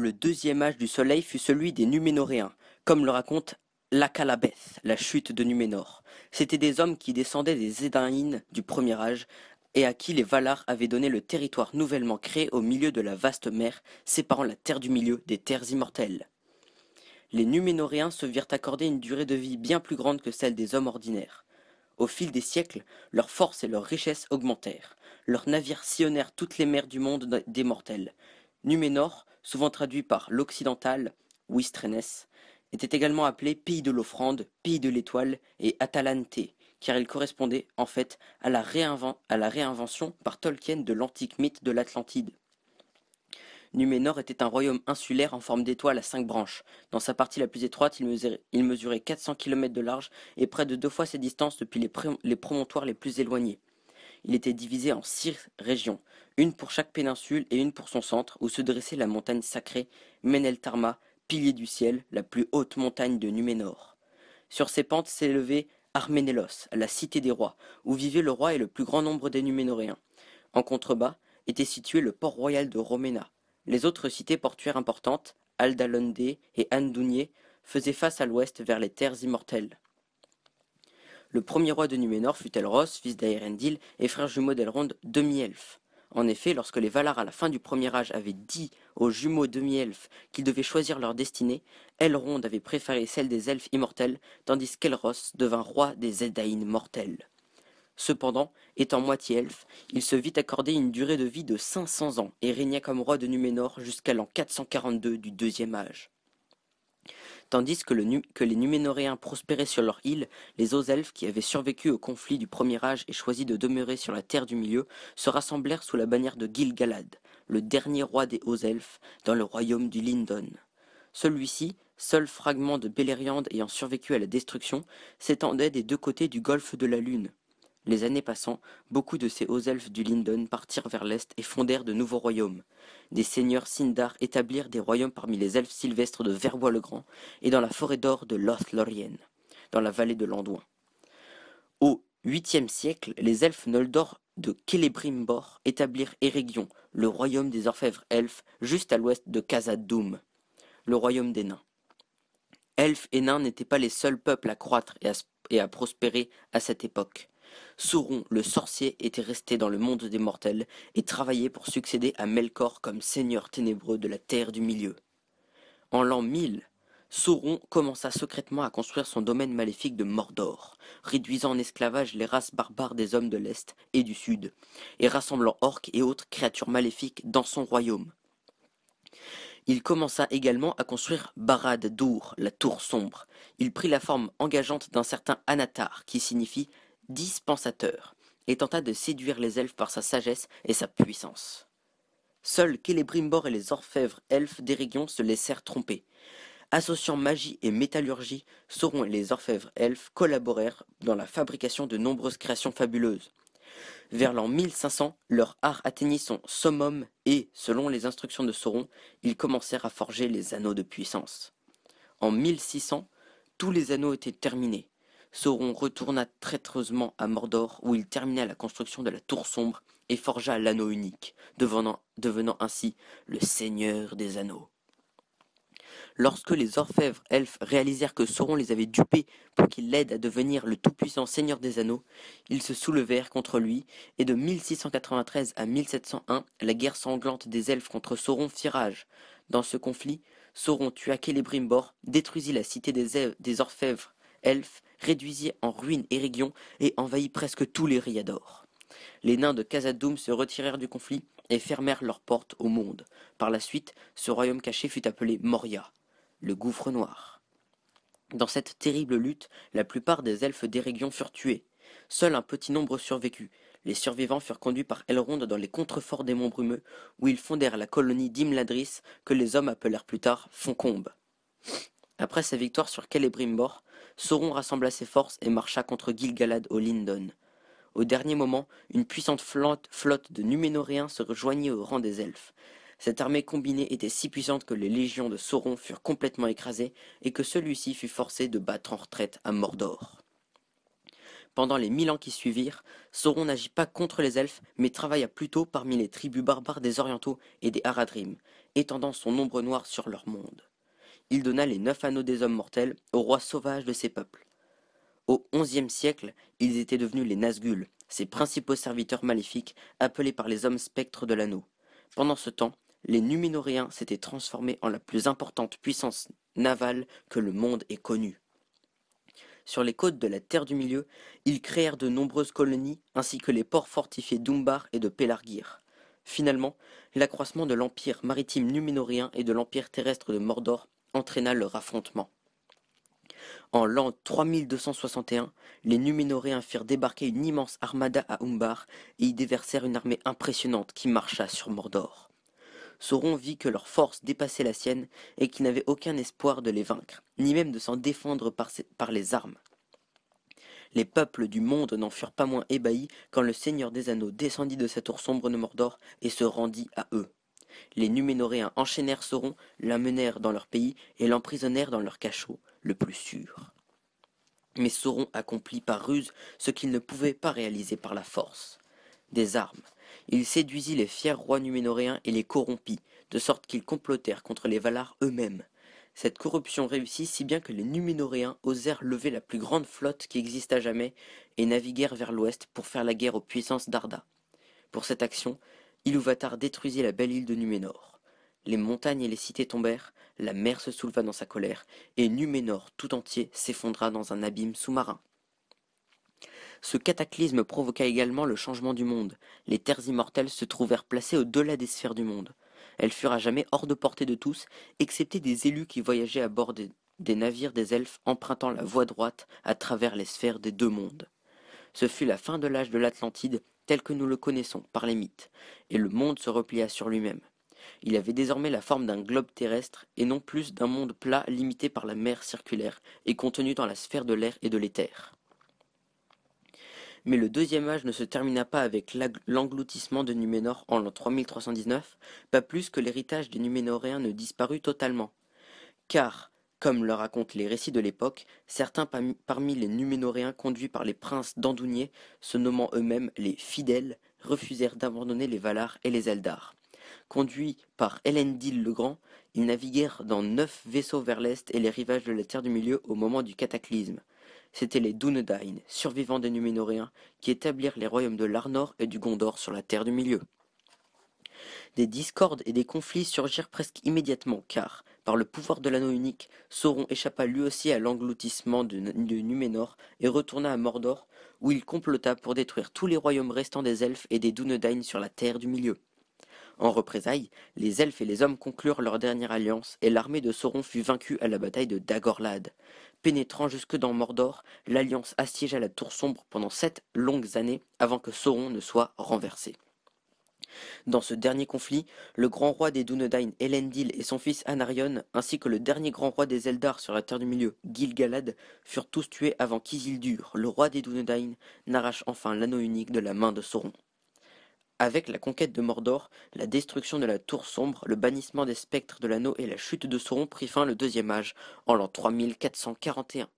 Le deuxième âge du soleil fut celui des Numénoréens, comme le raconte l'Akhalabeth, la chute de Numénor. C'étaient des hommes qui descendaient des Édaïnes du premier âge, et à qui les Valar avaient donné le territoire nouvellement créé au milieu de la vaste mer, séparant la terre du milieu des terres immortelles. Les Numénoréens se virent accorder une durée de vie bien plus grande que celle des hommes ordinaires. Au fil des siècles, leur force et leur richesse augmentèrent. Leurs navires sillonnèrent toutes les mers du monde des mortels. Numénor, souvent traduit par l'occidental, Ouistrenes, était également appelé pays de l'offrande, pays de l'étoile et Atalante, car il correspondait, en fait, à la réinvention par Tolkien de l'antique mythe de l'Atlantide. Numénor était un royaume insulaire en forme d'étoile à 5 branches. Dans sa partie la plus étroite, il mesurait 400 kilomètres de large et près de 2 fois ses distances depuis les promontoires les plus éloignés. Il était divisé en 6 régions, une pour chaque péninsule et une pour son centre, où se dressait la montagne sacrée Meneltarma, pilier du ciel, la plus haute montagne de Numénor. Sur ses pentes s'élevait Arménélos, la cité des rois, où vivait le roi et le plus grand nombre des Numénoréens. En contrebas était situé le port royal de Roména. Les autres cités portuaires importantes, Aldalonde et Andounier, faisaient face à l'ouest vers les terres immortelles. Le premier roi de Numénor fut Elros, fils d'Aerendil et frère jumeau d'Elrond, demi-elfe. En effet, lorsque les Valar à la fin du premier âge avaient dit aux jumeaux demi-elfes qu'ils devaient choisir leur destinée, Elrond avait préféré celle des elfes immortels, tandis qu'Elros devint roi des Edain mortels. Cependant, étant moitié elfe, il se vit accorder une durée de vie de 500 ans et régna comme roi de Numénor jusqu'à l'an 442 du deuxième âge. Tandis que les Numénoréens prospéraient sur leur île, les Hauts-Elfes, qui avaient survécu au conflit du premier âge et choisi de demeurer sur la terre du milieu, se rassemblèrent sous la bannière de Gil-galad, le dernier roi des Hauts-Elfes, dans le royaume du Lindon. Celui-ci, seul fragment de Beleriand ayant survécu à la destruction, s'étendait des deux côtés du golfe de la Lune. Les années passant, beaucoup de ces hauts elfes du Lindon partirent vers l'est et fondèrent de nouveaux royaumes. Des seigneurs Sindar établirent des royaumes parmi les elfes sylvestres de Verbois-le-Grand et dans la forêt d'or de Lothlorien, dans la vallée de l'Anduin. Au 8e siècle, les elfes Noldor de Celebrimbor établirent Eregion, le royaume des orfèvres elfes, juste à l'ouest de Khazad-dûm, le royaume des nains. Elfes et nains n'étaient pas les seuls peuples à croître et à prospérer à cette époque. Sauron, le sorcier, était resté dans le monde des mortels et travaillait pour succéder à Melkor comme seigneur ténébreux de la Terre du Milieu. En l'an 1000, Sauron commença secrètement à construire son domaine maléfique de Mordor, réduisant en esclavage les races barbares des hommes de l'Est et du Sud, et rassemblant orques et autres créatures maléfiques dans son royaume. Il commença également à construire Barad-dûr, la tour sombre. Il prit la forme engageante d'un certain Anatar, qui signifie dispensateur, et tenta de séduire les elfes par sa sagesse et sa puissance. Seuls Celebrimbor et les orfèvres elfes d'Eregion se laissèrent tromper. Associant magie et métallurgie, Sauron et les orfèvres elfes collaborèrent dans la fabrication de nombreuses créations fabuleuses. Vers l'an 1500, leur art atteignit son summum et, selon les instructions de Sauron, ils commencèrent à forger les anneaux de puissance. En 1600, tous les anneaux étaient terminés. Sauron retourna traîtreusement à Mordor où il termina la construction de la tour sombre et forgea l'anneau unique, devenant ainsi le seigneur des anneaux. Lorsque les orfèvres elfes réalisèrent que Sauron les avait dupés pour qu'il l'aide à devenir le tout-puissant seigneur des anneaux, ils se soulevèrent contre lui, et de 1693 à 1701, la guerre sanglante des elfes contre Sauron fit rage. Dans ce conflit, Sauron tua Celebrimbor, détruisit la cité des orfèvres elfes, réduisit en ruine Eregion et envahit presque tous les Rhyador. Les nains de Khazad-dûm se retirèrent du conflit et fermèrent leurs portes au monde. Par la suite, ce royaume caché fut appelé Moria, le gouffre noir. Dans cette terrible lutte, la plupart des elfes d'Eregion furent tués. Seul un petit nombre survécut. Les survivants furent conduits par Elrond dans les contreforts des monts brumeux, où ils fondèrent la colonie d'Imladris, que les hommes appelèrent plus tard Foncombe. Après sa victoire sur Celebrimbor, Sauron rassembla ses forces et marcha contre Gil-galad au Lindon. Au dernier moment, une puissante flotte de Numénoréens se rejoignit au rang des elfes. Cette armée combinée était si puissante que les légions de Sauron furent complètement écrasées et que celui-ci fut forcé de battre en retraite à Mordor. Pendant les 1000 ans qui suivirent, Sauron n'agit pas contre les elfes, mais travailla plutôt parmi les tribus barbares des Orientaux et des Haradrim, étendant son ombre noire sur leur monde. Il donna les 9 anneaux des hommes mortels aux rois sauvages de ces peuples. Au XIe siècle, ils étaient devenus les Nazgûl, ses principaux serviteurs maléfiques, appelés par les hommes spectres de l'anneau. Pendant ce temps, les Numénoréens s'étaient transformés en la plus importante puissance navale que le monde ait connue. Sur les côtes de la Terre du Milieu, ils créèrent de nombreuses colonies ainsi que les ports fortifiés d'Umbar et de Pelargir. Finalement, l'accroissement de l'empire maritime numénoréen et de l'empire terrestre de Mordor entraîna leur affrontement. En l'an 3261, les Numénoréens firent débarquer une immense armada à Umbar et y déversèrent une armée impressionnante qui marcha sur Mordor. Sauron vit que leur force dépassait la sienne et qu'il n'avait aucun espoir de les vaincre, ni même de s'en défendre par les armes. Les peuples du monde n'en furent pas moins ébahis quand le Seigneur des Anneaux descendit de sa tour sombre de Mordor et se rendit à eux. Les Numénoréens enchaînèrent Sauron, l'amenèrent dans leur pays et l'emprisonnèrent dans leur cachot, le plus sûr. Mais Sauron accomplit par ruse ce qu'il ne pouvait pas réaliser par la force. Des armes. Il séduisit les fiers rois numénoréens et les corrompit, de sorte qu'ils complotèrent contre les Valar eux-mêmes. Cette corruption réussit si bien que les Numénoréens osèrent lever la plus grande flotte qui exista jamais et naviguèrent vers l'ouest pour faire la guerre aux puissances d'Arda. Pour cette action, Ilúvatar détruisit la belle île de Numénor. Les montagnes et les cités tombèrent, la mer se souleva dans sa colère, et Numénor tout entier s'effondra dans un abîme sous-marin. Ce cataclysme provoqua également le changement du monde. Les terres immortelles se trouvèrent placées au-delà des sphères du monde. Elles furent à jamais hors de portée de tous, excepté des élus qui voyageaient à bord des navires des elfes empruntant la voie droite à travers les sphères des deux mondes. Ce fut la fin de l'âge de l'Atlantide, tel que nous le connaissons par les mythes, et le monde se replia sur lui-même. Il avait désormais la forme d'un globe terrestre, et non plus d'un monde plat limité par la mer circulaire et contenu dans la sphère de l'air et de l'éther. Mais le deuxième âge ne se termina pas avec l'engloutissement de Numénor en l'an 3319, pas plus que l'héritage des Numénoréens ne disparut totalement. Car, comme le racontent les récits de l'époque, certains parmi les Numénoréens conduits par les princes d'Andounier, se nommant eux-mêmes les Fidèles, refusèrent d'abandonner les Valar et les Eldar. Conduits par Elendil le Grand, ils naviguèrent dans 9 vaisseaux vers l'est et les rivages de la Terre du Milieu au moment du cataclysme. C'étaient les Dúnedain, survivants des Numénoréens, qui établirent les royaumes de l'Arnor et du Gondor sur la Terre du Milieu. Des discordes et des conflits surgirent presque immédiatement, car, par le pouvoir de l'anneau unique, Sauron échappa lui aussi à l'engloutissement de Numénor et retourna à Mordor, où il complota pour détruire tous les royaumes restants des elfes et des Dúnedain sur la Terre du Milieu. En représailles, les elfes et les hommes conclurent leur dernière alliance, et l'armée de Sauron fut vaincue à la bataille de Dagorlad. Pénétrant jusque dans Mordor, l'alliance assiégea la Tour Sombre pendant 7 longues années avant que Sauron ne soit renversé. Dans ce dernier conflit, le grand roi des Dúnedain, Elendil, et son fils Anarion, ainsi que le dernier grand roi des Eldar sur la Terre du Milieu, Gil-galad, furent tous tués avant qu'Isildur, le roi des Dúnedain, n'arrache enfin l'anneau unique de la main de Sauron. Avec la conquête de Mordor, la destruction de la Tour Sombre, le bannissement des spectres de l'anneau et la chute de Sauron prit fin le deuxième âge, en l'an 3441.